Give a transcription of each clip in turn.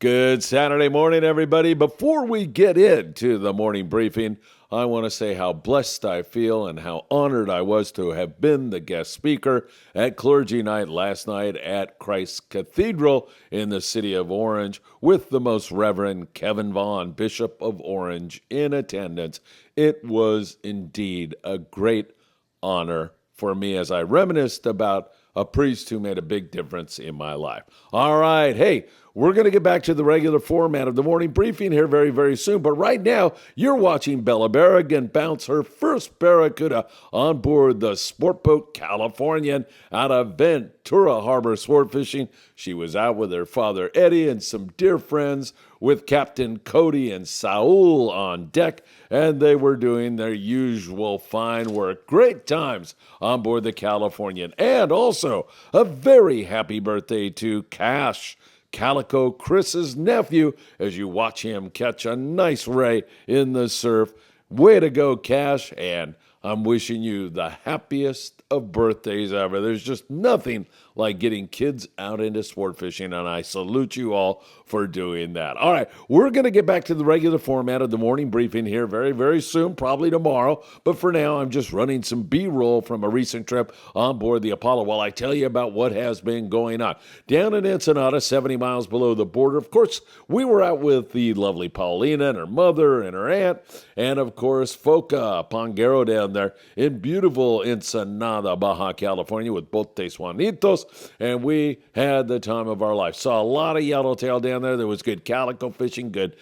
Good Saturday morning, everybody. Before we get into the morning briefing, I want to say how blessed I feel and how honored I was to have been the guest speaker at Clergy Night last night at Christ Cathedral in the city of Orange with the Most Reverend Kevin Vaughn, Bishop of Orange, in attendance. It was indeed a great honor for me as I reminisced about a priest who made a big difference in my life. All right, hey, we're going to get back to the regular format of the morning briefing here very, very soon. But right now, you're watching Bella Berrigan bounce her first barracuda on board the Sport Boat Californian out of Ventura Harbor sport fishing. She was out with her father Eddie and some dear friends with Captain Cody and Saul on deck, and they were doing their usual fine work. Great times on board the Californian. And also, a very happy birthday to Cash, Calico Chris's nephew, as you watch him catch a nice ray in the surf. Way to go, Cash, and I'm wishing you the happiest of birthdays ever. There's just nothing like getting kids out into sport fishing, and I salute you all for doing that. All right, we're going to get back to the regular format of the morning briefing here very, very soon, probably tomorrow. But for now, I'm just running some B-roll from a recent trip on board the Apollo while I tell you about what has been going on. Down in Ensenada, 70 miles below the border, of course, we were out with the lovely Paulina and her mother and her aunt, and of course, Foca Pongero down there in beautiful Ensenada, Baja, California, with Botes Juanitos, and we had the time of our life. Saw a lot of yellowtail down there. There was good calico fishing, good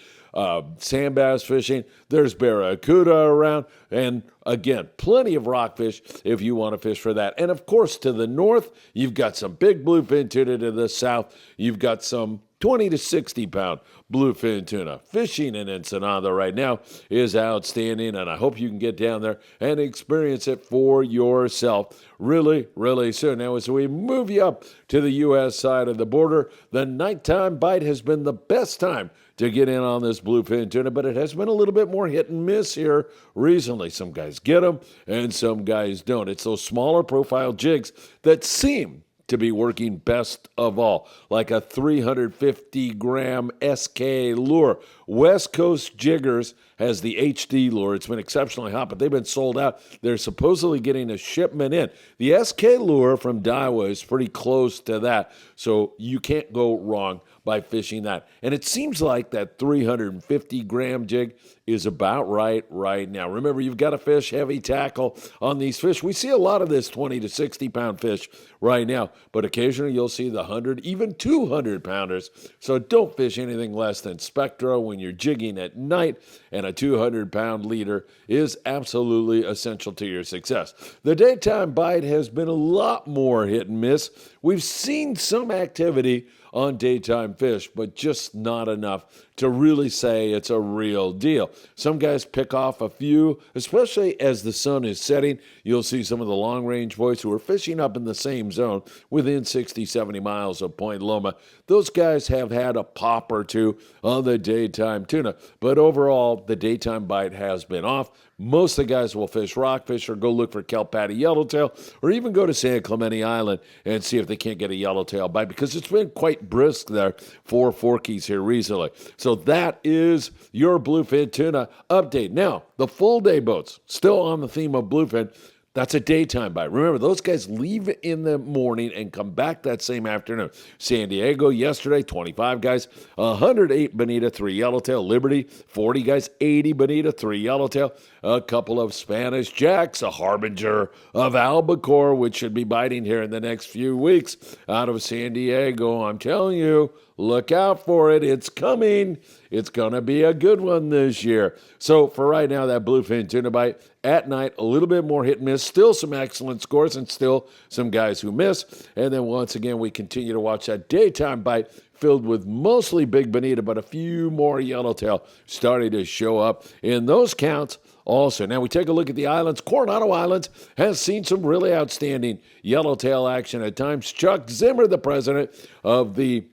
sand bass fishing. There's barracuda around, and again, plenty of rockfish if you want to fish for that. And of course, to the north, you've got some big bluefin tuna. To the south, you've got some 20 to 60 pound bluefin tuna. Fishing in Ensenada right now is outstanding, and I hope you can get down there and experience it for yourself really, really soon. Now, as we move you up to the U.S. side of the border, the nighttime bite has been the best time to get in on this bluefin tuna, but it has been a little bit more hit and miss here recently. Some guys get them, and some guys don't. It's those smaller profile jigs that seem to be working best of all, like a 350-gram SK lure. West Coast Jiggers has the HD lure. It's been exceptionally hot, but they've been sold out. They're supposedly getting a shipment in. The SK lure from Daiwa is pretty close to that, so you can't go wrong by fishing that. And it seems like that 350-gram jig is about right now. Remember, you've got to fish heavy tackle on these fish. We see a lot of this 20 to 60-pound fish right now, but occasionally you'll see the 100, even 200-pounders. So don't fish anything less than Spectra when you're jigging at night, and a 200-pound leader is absolutely essential to your success. The daytime bite has been a lot more hit and miss. We've seen some activity on daytime fish, but just not enough to really say it's a real deal. Some guys pick off a few, especially as the sun is setting. You'll see some of the long-range boys who are fishing up in the same zone within 60, 70 miles of Point Loma. Those guys have had a pop or two on the daytime tuna, but overall, the daytime bite has been off. Most of the guys will fish rockfish or go look for kelp patty yellowtail, or even go to San Clemente Island and see if they can't get a yellowtail bite, because it's been quite brisk there for Forkies here recently. So that is your bluefin tuna update. Now, the full day boats, still on the theme of bluefin, that's a daytime bite. Remember, those guys leave in the morning and come back that same afternoon. San Diego yesterday, 25 guys, 108 bonita, 3 yellowtail. Liberty, 40 guys, 80 bonita, 3 yellowtail. A couple of Spanish jacks, a harbinger of albacore, which should be biting here in the next few weeks out of San Diego. I'm telling you, look out for it. It's coming. It's going to be a good one this year. So for right now, that bluefin tuna bite at night, a little bit more hit and miss. Still some excellent scores and still some guys who miss. And then once again, we continue to watch that daytime bite filled with mostly big bonita, but a few more yellowtail starting to show up in those counts also. Now we take a look at the islands. Coronado Islands has seen some really outstanding yellowtail action at times. Chuck Zimmer, the president of the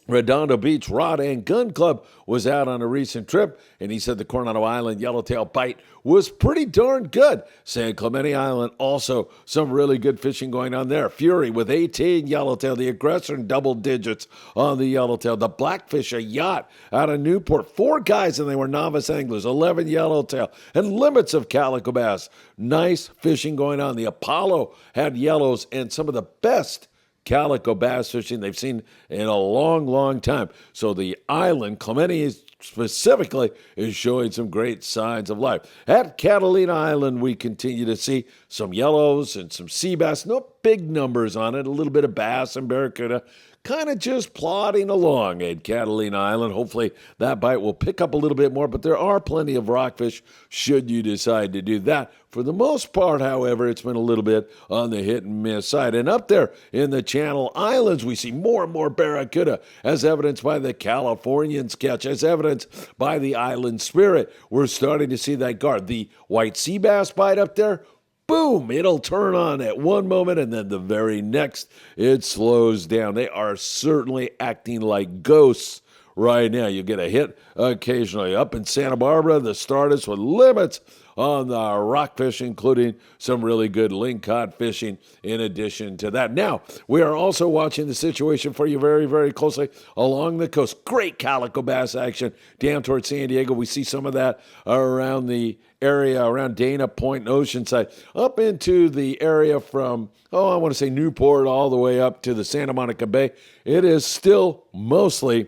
Redondo Beach Rod and Gun Club was out on a recent trip, and he said the Coronado Island yellowtail bite was pretty darn good. San Clemente Island, also some really good fishing going on there. Fury with 18 yellowtail, the aggressor in double digits on the yellowtail. The Blackfish, a yacht out of Newport. 4 guys, and they were novice anglers. 11 yellowtail, and limits of calico bass. Nice fishing going on. The Apollo had yellows and some of the best calico bass fishing they've seen in a long, long time. So the island, Clemente specifically, is showing some great signs of life. At Catalina Island, we continue to see some yellows and some sea bass. No big numbers on it. A little bit of bass and barracuda. Kind of just plodding along at Catalina Island. Hopefully that bite will pick up a little bit more, but there are plenty of rockfish should you decide to do that. For the most part, however, it's been a little bit on the hit and miss side. And up there in the Channel Islands, we see more and more barracuda, as evidenced by the Californian sketch, as evidenced by the Island Spirit. We're starting to see that guard. The white sea bass bite up there, boom, it'll turn on at one moment, and then the very next, it slows down. They are certainly acting like ghosts right now. You get a hit occasionally. Up in Santa Barbara, the Stardust with limits on the rockfish, including some really good lingcod fishing in addition to that. Now, we are also watching the situation for you very, very closely along the coast. Great calico bass action down towards San Diego. We see some of that around the area around Dana Point and Oceanside, up into the area from, I want to say Newport all the way up to the Santa Monica Bay. It is still mostly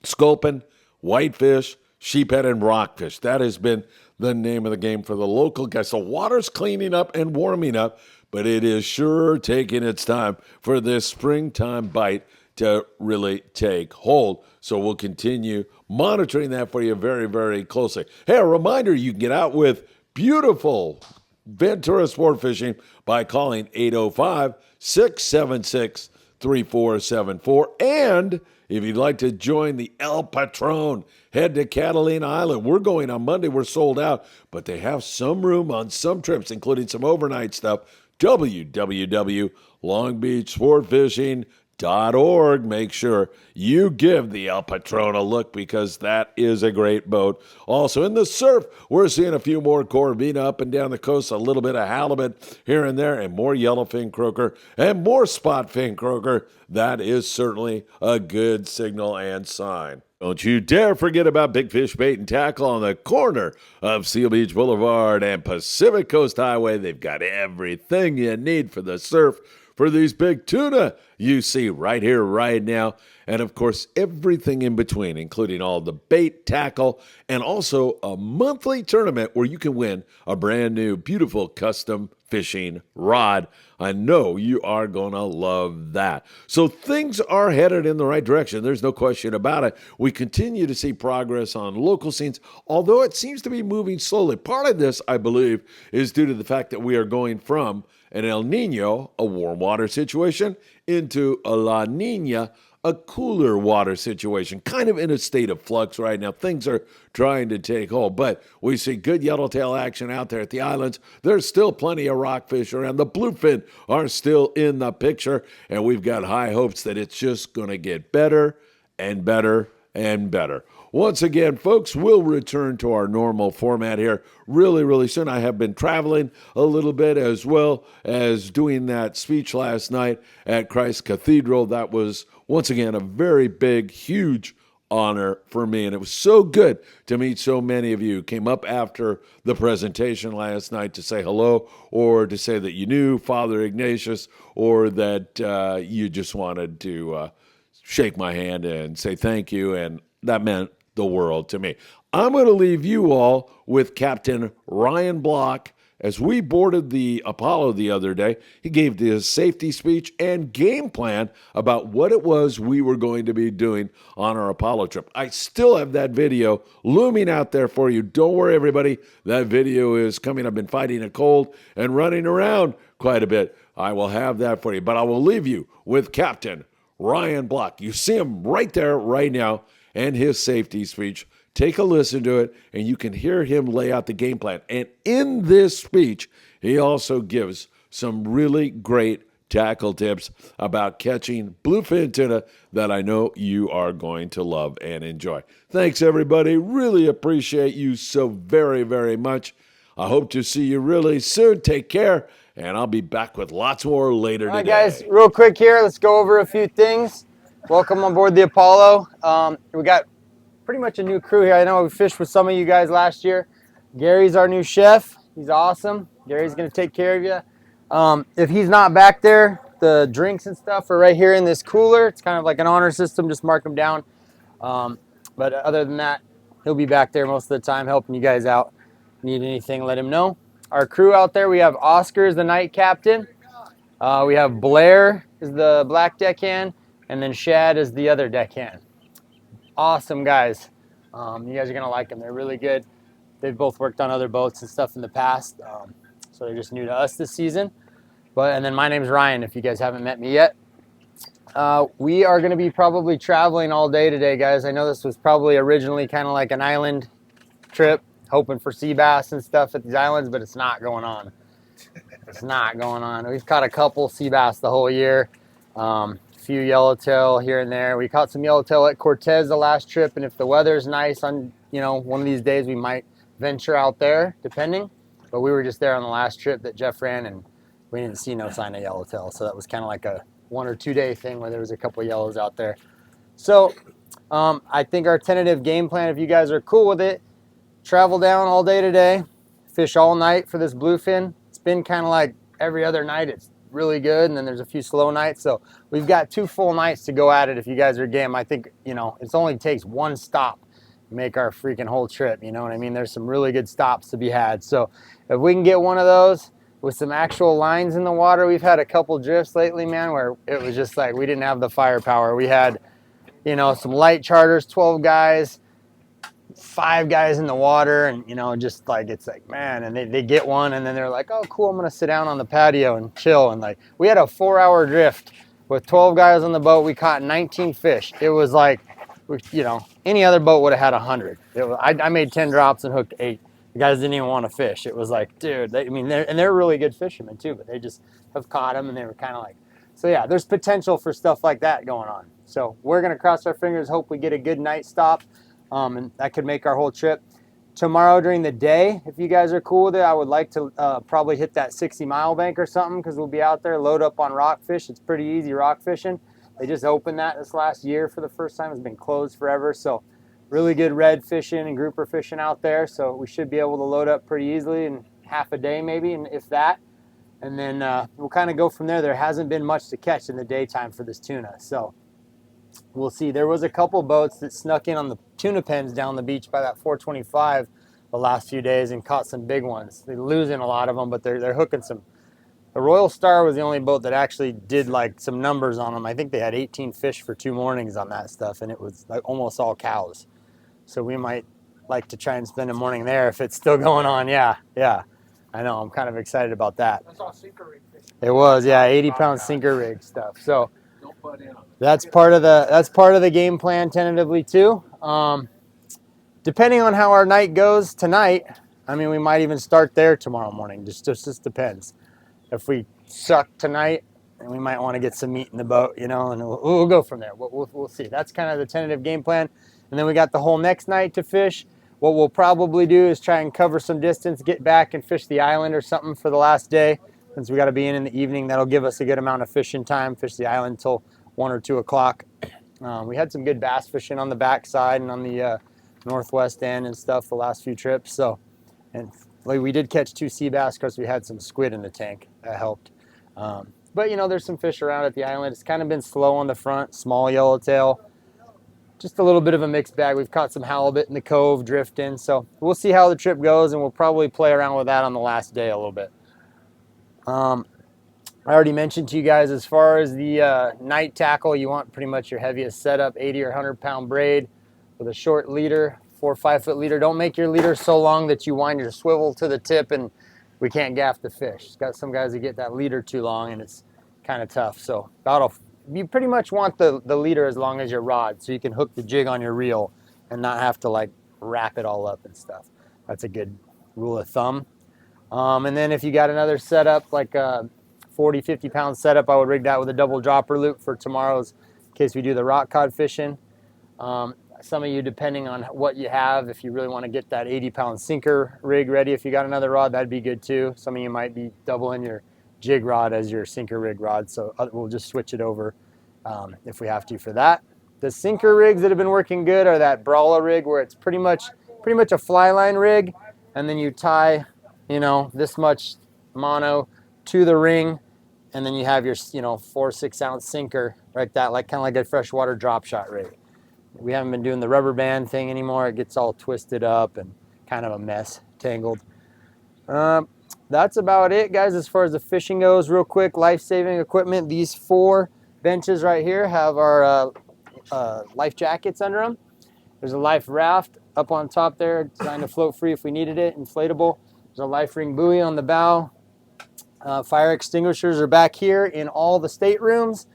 sculpin, whitefish, sheephead, and rockfish. That has been the name of the game for the local guys. So water's cleaning up and warming up, but it is sure taking its time for this springtime bite to really take hold. So we'll continue monitoring that for you very, very closely. Hey, a reminder, you can get out with beautiful Ventura Sport Fishing by calling 805-676-3474. And if you'd like to join the El Patron, head to Catalina Island. We're going on Monday. We're sold out, but they have some room on some trips, including some overnight stuff. www.longbeachsportfishing.org. Make sure you give the El Patron a look because that is a great boat. Also in the surf, we're seeing a few more corvina up and down the coast, a little bit of halibut here and there, and more yellowfin croaker and more spotfin croaker. That is certainly a good signal and sign. Don't you dare forget about Big Fish Bait and Tackle on the corner of Seal Beach Boulevard and Pacific Coast Highway. They've got everything you need for the surf, for these big tuna you see right here, right now. And, of course, everything in between, including all the bait, tackle, and also a monthly tournament where you can win a brand new, beautiful custom fishing rod. I know you are going to love that. So things are headed in the right direction. There's no question about it. We continue to see progress on local scenes, although it seems to be moving slowly. Part of this, I believe, is due to the fact that we are going from an El Nino, a warm water situation, into a La Nina, a cooler water situation, kind of in a state of flux right now. Things are trying to take hold, but we see good yellowtail action out there at the islands. There's still plenty of rockfish around. The bluefin are still in the picture, and we've got high hopes that it's just going to get better and better and better. Once again, folks, we'll return to our normal format here really, really soon. I have been traveling a little bit as well as doing that speech last night at Christ Cathedral. That was, once again, a very big, huge honor for me. And it was so good to meet so many of you who came up after the presentation last night to say hello or to say that you knew Father Ignatius or that you just wanted to shake my hand and say thank you. And that meant the world to me. I'm going to leave you all with Captain Ryan Block. As we boarded the Apollo the other day, he gave his safety speech and game plan about what it was we were going to be doing on our Apollo trip. I still have that video looming out there for you. Don't worry, everybody. That video is coming. I've been fighting a cold and running around quite a bit. I will have that for you. But I will leave you with Captain Ryan Block. You see him right there, right now, and his safety speech. Take a listen to it, and you can hear him lay out the game plan. And in this speech, he also gives some really great tackle tips about catching bluefin tuna that I know you are going to love and enjoy. Thanks, everybody. Really appreciate you so very, very much. I hope to see you really soon. Take care, and I'll be back with lots more later today. All right, guys, real quick here, let's go over a few things. Welcome on board the Apollo. We got pretty much a new crew here. I know we fished with some of you guys last year. Gary's our new chef. He's awesome. Gary's going to take care of you. If he's not back there, the drinks and stuff are right here in this cooler. It's kind of like an honor system. Just mark them down. But other than that, he'll be back there most of the time helping you guys out. Need anything, let him know. Our crew out there, we have Oscar as the night captain. We have Blair is the black deckhand, and then Shad is the other deckhand. Awesome guys. You guys are going to like them. They're really good. They've both worked on other boats and stuff in the past, so they're just new to us this season. And then my name's Ryan, if you guys haven't met me yet. We are going to be probably traveling all day today, guys. I know this was probably originally kind of like an island trip, hoping for sea bass and stuff at these islands, but it's not going on. It's not going on. We've caught a couple sea bass the whole year, a few yellowtail here and there. We caught some yellowtail at Cortez the last trip, and if the weather's nice on, one of these days, we might venture out there, depending. But we were just there on the last trip that Jeff ran, and we didn't see no sign of yellowtail. So that was kind of like a 1 or 2 day thing where there was a couple of yellows out there. So I think our tentative game plan, if you guys are cool with it, travel down all day today, fish all night for this bluefin. It's been kind of like every other night. It's really good, and then there's a few slow nights. So we've got 2 full nights to go at it if you guys are game. I think, it only takes 1 stop to make our freaking whole trip. You know what I mean? There's some really good stops to be had. So if we can get one of those with some actual lines in the water, we've had a couple drifts lately, man, where it was just like we didn't have the firepower. We had, some light charters, 12 guys, 5 guys in the water, and just like it's like, man, and they get one, and then they're like, oh cool, I'm gonna sit down on the patio and chill. And like we had a 4-hour drift with 12 guys on the boat. We caught 19 fish. It was like, any other boat would have had 100. I made 10 drops and hooked 8. The guys didn't even want to fish. It was like, dude, they're really good fishermen too, but they just have caught them, and they were kind of like, so yeah, there's potential for stuff like that going on. So we're gonna cross our fingers, hope we get a good night stop. And that could make our whole trip. Tomorrow during the day, if you guys are cool with it, I would like to probably hit that 60-mile bank or something, because we'll be out there, load up on rockfish. It's pretty easy rock fishing. They just opened that this last year for the first time. It's been closed forever. So really good red fishing and grouper fishing out there. So we should be able to load up pretty easily in half a day maybe, and if that. And then we'll kind of go from there. There hasn't been much to catch in the daytime for this tuna. So we'll see. There was a couple boats that snuck in on the tuna pens down the beach by that 425 the last few days and caught some big ones. They're losing a lot of them, but they're hooking some. The Royal Star was the only boat that actually did like some numbers on them. I think they had 18 fish for 2 mornings on that stuff, and it was like almost all cows. So we might like to try and spend a morning there if it's still going on. Yeah. I know. I'm kind of excited about that. That's all sinker rig fishing. It was, yeah, 80-pound sinker rig stuff. So that's part of the game plan tentatively too. Depending on how our night goes tonight, we might even start there tomorrow morning. Just depends. If we suck tonight, then we might want to get some meat in the boat, and we'll go from there. We'll see. That's kind of the tentative game plan. And then we got the whole next night to fish. What we'll probably do is try and cover some distance, get back and fish the island or something for the last day. Since we got to be in the evening, that'll give us a good amount of fishing time, fish the island until 1 or 2 o'clock. We had some good bass fishing on the backside and on the northwest end and stuff the last few trips. So, and we did catch 2 sea bass because we had some squid in the tank. That helped. But there's some fish around at the island. It's kind of been slow on the front, small yellowtail. Just a little bit of a mixed bag. We've caught some halibut in the cove drifting. So we'll see how the trip goes, and we'll probably play around with that on the last day a little bit. I already mentioned to you guys, as far as the night tackle, you want pretty much your heaviest setup, 80 or 100-pound braid with a short leader, 4 or 5 foot leader. Don't make your leader so long that you wind your swivel to the tip and we can't gaff the fish. It's got some guys that get that leader too long, and it's kind of tough. So you pretty much want the leader as long as your rod, so you can hook the jig on your reel and not have to like wrap it all up and stuff. That's a good rule of thumb. And then if you got another setup like a 40, 50 pound setup. I would rig that with a double dropper loop for tomorrow's, in case we do the rock cod fishing. Some of you, depending on what you have, if you really want to get that 80-pound sinker rig ready, if you got another rod, that'd be good too. Some of you might be doubling your jig rod as your sinker rig rod, so we'll just switch it over if we have to for that. The sinker rigs that have been working good are that brawler rig, where it's pretty much a fly line rig, and then you tie, you know, this much mono to the ring, and then you have your, you know, 4 6-ounce sinker like that, like kind of like a freshwater drop shot rig. We haven't been doing the rubber band thing anymore. It gets all twisted up and kind of a mess, tangled. That's about it, guys, as far as the fishing goes. Real quick, life-saving equipment. These 4 benches right here have our life jackets under them. There's a life raft up on top there, designed to float free if we needed it, inflatable. There's a life ring buoy on the bow. Fire extinguishers are back here in all the staterooms,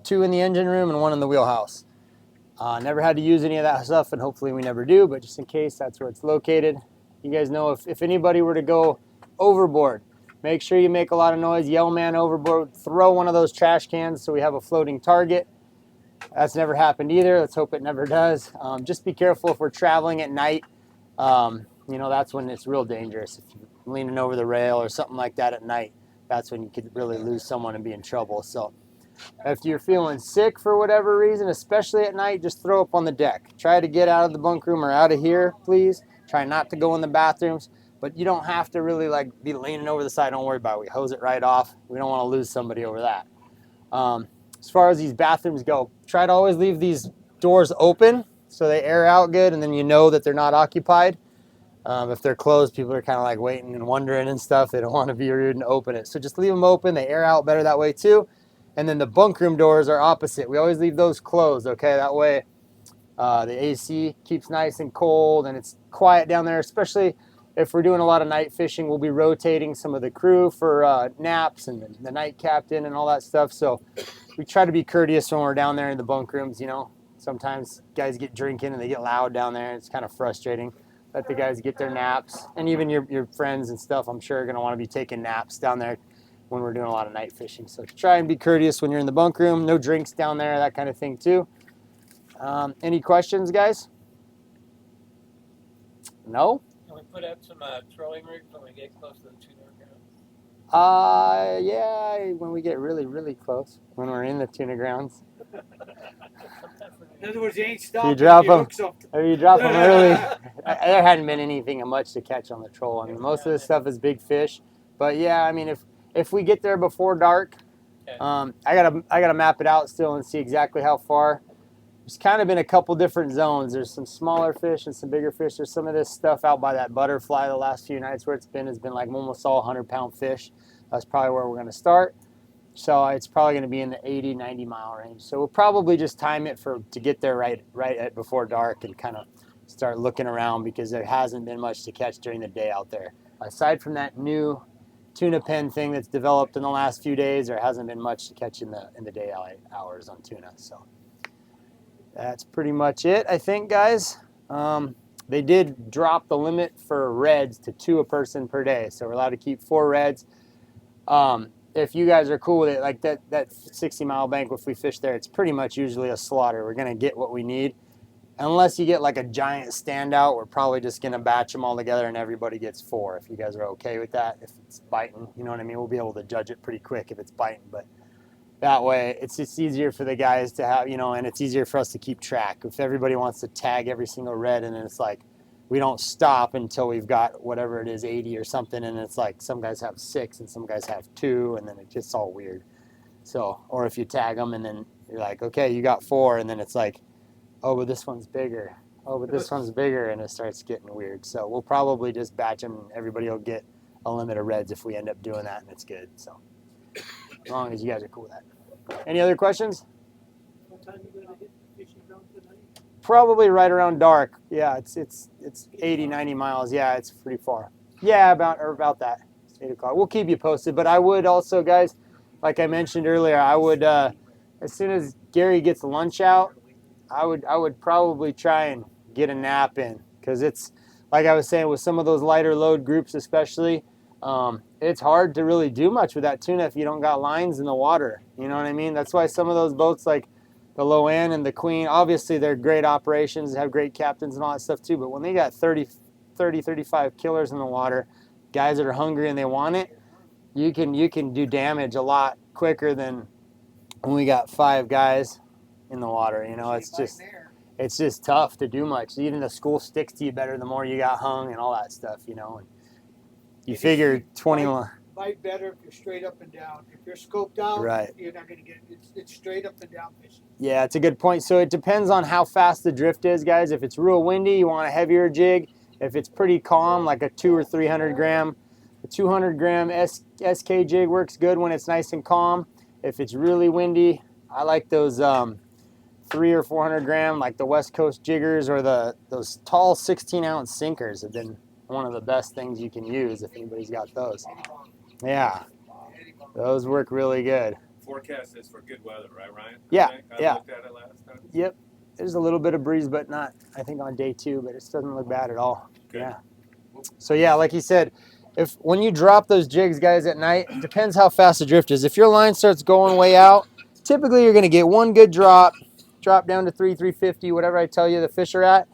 2 in the engine room and 1 in the wheelhouse. Never had to use any of that stuff, and hopefully we never do, but just in case, that's where it's located. You guys know if anybody were to go overboard, make sure you make a lot of noise, yell man overboard, throw one of those trash cans so we have a floating target. That's never happened either. Let's hope it never does. Just be careful if we're traveling at night. You know, that's when it's real dangerous. If you're leaning over the rail or something like that at night, that's when you could really lose someone and be in trouble. So if you're feeling sick for whatever reason, especially at night, just throw up on the deck. Try to get out of the bunk room or out of here, please. Try not to go in the bathrooms, but you don't have to really like be leaning over the side. Don't worry about it. We hose it right off. We don't want to lose somebody over that. As far as these bathrooms go, try to always leave these doors open so they air out good, and then you know that they're not occupied. If they're closed, people are kind of like waiting and wondering and stuff. They don't want to be rude and open it. So just leave them open. They air out better that way too. And then the bunk room doors are opposite. We always leave those closed, okay? That way the AC keeps nice and cold and it's quiet down there, especially if we're doing a lot of night fishing. We'll be rotating some of the crew for naps and the night captain and all that stuff. So we try to be courteous when we're down there in the bunk rooms, you know. Sometimes guys get drinking and they get loud down there. It's kind of frustrating. Let the guys get their naps. And even your friends and stuff, I'm sure, are going to want to be taking naps down there when we're doing a lot of night fishing. So try and be courteous when you're in the bunk room. No drinks down there, that kind of thing too. Any questions, guys? No? Can we put out some trolling rigs when we get close to the tuna grounds? Yeah, when we get really, really close, when we're in the tuna grounds. In other words, you ain't stopping. You drop them. Or you drop them early. There hadn't been anything much to catch on the troll. I mean, most of this stuff is big fish. But yeah, I mean, if we get there before dark, Okay. I gotta map it out still and see exactly how far. There's kind of been a couple different zones. There's some smaller fish and some bigger fish. There's some of this stuff out by that butterfly the last few nights where has been like almost all 100-pound fish. That's probably where we're going to start. So it's probably going to be in the 80, 90 mile range. So we'll probably just time it to get there right at before dark and kind of start looking around, because there hasn't been much to catch during the day out there. Aside from that new tuna pen thing that's developed in the last few days, there hasn't been much to catch in the day hours on tuna. So that's pretty much it, I think, guys. They did drop the limit for reds to 2 a person per day, so we're allowed to keep 4 reds. If you guys are cool with it, like that 60-mile bank, if we fish there, it's pretty much usually a slaughter. We're going to get what we need. Unless you get like a giant standout, we're probably just going to batch them all together and everybody gets 4, if you guys are okay with that. If it's biting, you know what I mean? We'll be able to judge it pretty quick if it's biting, but that way it's just easier for the guys to have, you know, and it's easier for us to keep track. If everybody wants to tag every single red, and then it's like we don't stop until we've got whatever it is, 80 or something, and it's like some guys have 6 and some guys have 2, and then it gets all weird. So, or if you tag them and then you're like, okay, you got 4, and then it's like, oh, but this one's bigger. Oh, but this one's bigger, and it starts getting weird. So we'll probably just batch them, and everybody will get a limit of reds if we end up doing that, and it's good. So as long as you guys are cool with that. Any other questions? What time you gonna hit the fishing ground tonight? Probably right around dark. Yeah, it's 80, 90 miles. Yeah, it's pretty far. Yeah, about that. It's 8 o'clock. We'll keep you posted. But I would also, guys, like I mentioned earlier, I would as soon as Gary gets lunch out, I would probably try and get a nap in, because it's like I was saying with some of those lighter load groups, especially It's hard to really do much with that tuna if you don't got lines in the water. You know what I mean? That's why some of those boats like the Low End and the Queen, obviously they're great operations, have great captains and all that stuff too, but when they got 35 killers in the water, guys that are hungry and they want it, you can do damage a lot quicker than when we got 5 guys in the water. You know, it's just tough to do much. Even the school sticks to you better the more you got hung and all that stuff, you know. And you figure 21. Bite better if you're straight up and down. If you're scoped out, Right. you're not going to get it's straight up and down fishing. Yeah, it's a good point. So it depends on how fast the drift is, guys. If it's real windy, you want a heavier jig. If it's pretty calm, like a 200 or 300 gram, a 200 gram SK jig works good when it's nice and calm. If it's really windy, I like those 300 or 400 gram, like the West Coast jiggers, or those tall 16-ounce sinkers have been one of the best things you can use if anybody's got those. Yeah, those work really good. Forecast is for good weather, right, Ryan? Yeah, I looked at it last time. Yep. There's a little bit of breeze, but not, I think, on day 2, but it doesn't look bad at all. Good. Yeah. So yeah, like you said, when you drop those jigs, guys, at night, it depends how fast the drift is. If your line starts going way out, typically you're going to get one good drop down to 350, whatever I tell you the fish are at,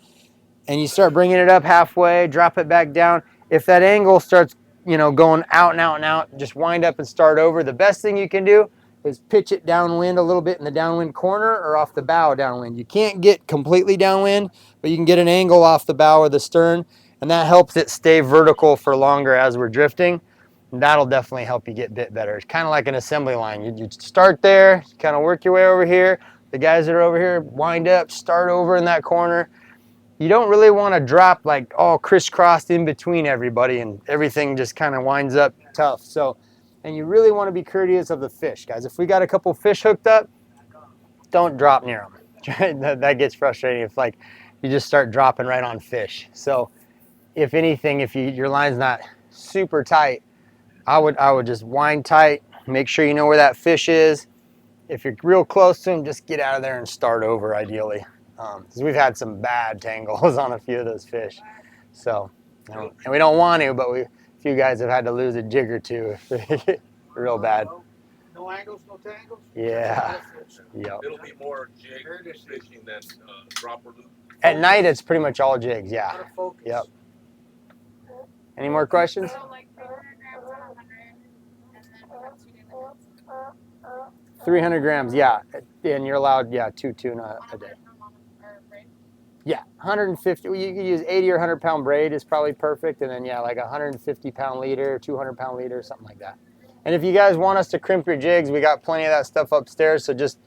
and you start bringing it up halfway, drop it back down. If that angle starts, going out and out and out, just wind up and start over. The best thing you can do is pitch it downwind a little bit in the downwind corner or off the bow downwind. You can't get completely downwind, but you can get an angle off the bow or the stern, and that helps it stay vertical for longer as we're drifting. And that'll definitely help you get bit better. It's kind of like an assembly line. You start there, kind of work your way over here. The guys that are over here wind up, start over in that corner. You don't really want to drop like all crisscrossed in between everybody, and everything just kind of winds up tough. So, and you really want to be courteous of the fish, guys. If we got a couple fish hooked up, don't drop near them. that gets frustrating if like you just start dropping right on fish. So if anything, if your line's not super tight, I would just wind tight, make sure you know where that fish is. If you're real close to them, just get out of there and start over ideally. Because we've had some bad tangles on a few of those fish. So, and we don't want to, but a few guys have had to lose a jig or two real bad. No angles, no tangles? Yeah. Yep. It'll be more jig fishing than dropper loop. At night, it's pretty much all jigs, yeah. Out of focus. Yep. Any more questions? So like 300 grams on 100, and then we have 2 daily limits. 300 grams, yeah. And you're allowed, 2 tuna a day. Yeah, 150. You could use 80 or 100 pound braid is probably perfect, and then like 150 pound leader, 200 pound leader, something like that. And if you guys want us to crimp your jigs, we got plenty of that stuff upstairs. So just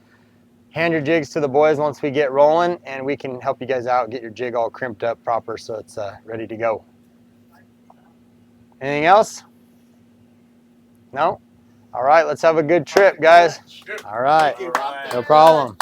hand your jigs to the boys once we get rolling, and we can help you guys out, get your jig all crimped up proper so it's ready to go. Anything else? No? All right, let's have a good trip, guys. All right, no problem.